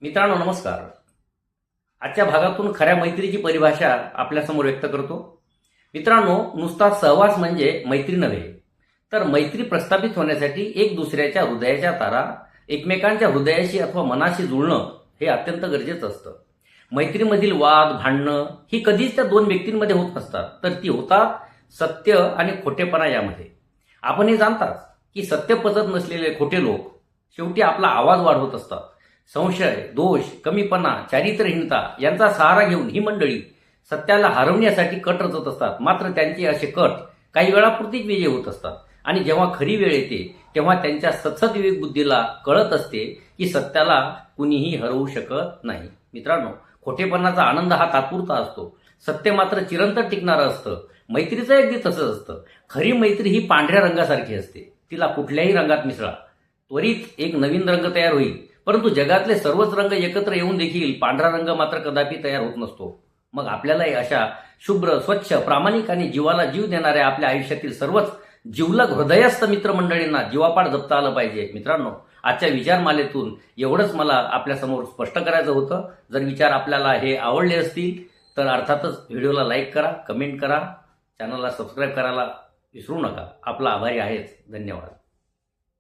मित्रांनो नमस्कार. आजच्या भागातून खऱ्या मैत्रीची परिभाषा आपल्यासमोर व्यक्त करतो. मित्रांनो, नुसता सहवास म्हणजे मैत्री नव्हे, तर मैत्री प्रस्थापित होण्यासाठी एक दुसऱ्याच्या हृदयाच्या तारा एकमेकांच्या हृदयाशी अथवा मनाशी जुळणं हे अत्यंत गरजेचं असतं. मैत्रीमधील वाद भांडणं ही कधीच त्या दोन व्यक्तींमध्ये होत नसतात, तर ती होतात सत्य आणि खोटेपणा यामध्ये. आपण हे जाणताच की सत्य पचत नसलेले खोटे लोक शेवटी आपला आवाज वाढवत असतात. संशय, दोष, कमीपणा, चारित्र्यहीनता यांचा सहारा घेऊन ही मंडळी सत्याला हरवण्यासाठी कट रचत असतात. मात्र त्यांचे असे कट काही वेळापुरतीच विजय होत असतात आणि जेव्हा खरी वेळ येते तेव्हा त्यांच्या सतत विवेक बुद्धीला कळत असते की सत्याला कुणीही हरवू शकत नाही. मित्रांनो, खोटेपणाचा आनंद हा तात्पुरता असतो, सत्य मात्र चिरंतन टिकणारं असतं. मैत्रीचं अगदी तसंच असतं. खरी मैत्री ही पांढऱ्या रंगासारखी असते. तिला कुठल्याही रंगात मिसळा, त्वरित एक नवीन रंग तयार होईल. परंतु जगातले सर्वच रंग एकत्र येऊन देखील पांढरा रंग मात्र कदापि तयार होत नसतो. मग आपल्यालाही अशा शुभ्र, स्वच्छ, प्रामाणिक आणि जीवाला जीव देणाऱ्या आपल्या आयुष्यातील सर्वच जिवलग हृदयस्थ मित्रमंडळींना जीवापाड जपता आलं पाहिजे. मित्रांनो, आजच्या विचारमालेतून एवढंच मला आपल्यासमोर स्पष्ट करायचं होतं. जर विचार आपल्याला हे आवडले असतील तर अर्थातच व्हिडिओला लाईक करा, कमेंट करा, चॅनलला सबस्क्राईब करायला विसरू नका. आपला आभारी आहेच. धन्यवाद.